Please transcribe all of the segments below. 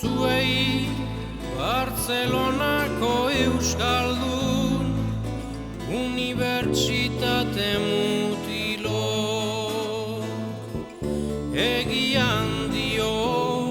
Zuei Bartzelonako euskaldun unibertsitate mutilo egian diotsuet.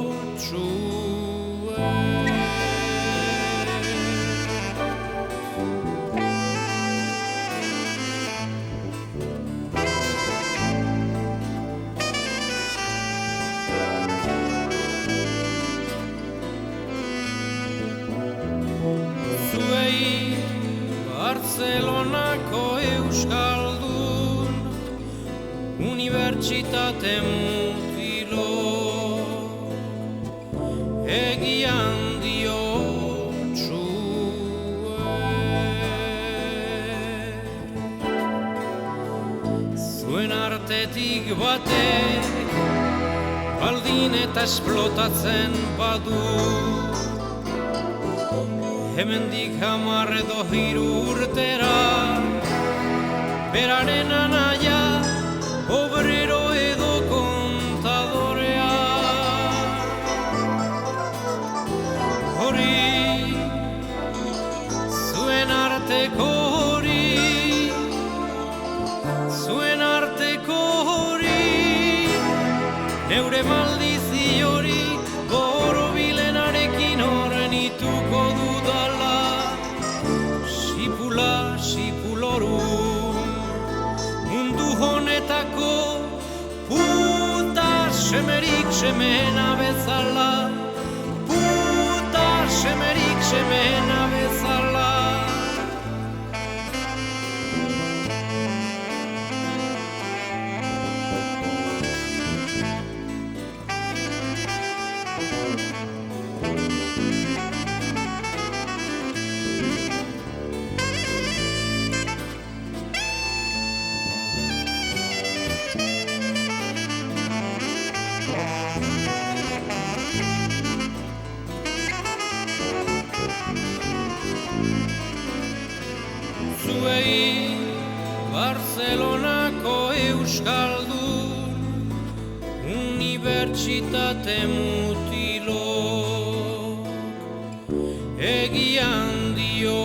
Bartzelonako euskaldun unibertsitate mutilo egian diotsuet. Zuen artetik batek baldin eta esplotatzen badu, hemendik 10 edo 3 urtera, beraren anaia, obrero edo kontadorea. Hori, zuen arteko hori, zuen arteko hori, neure maldizi hori, borobilenarekin horrenituko dudala. Sipuloru mundu honetako puta semerik semena bezala, puta semerik semena bezala. Zuei Bartzelonako euskaldun unibertsitate mutilo egian dio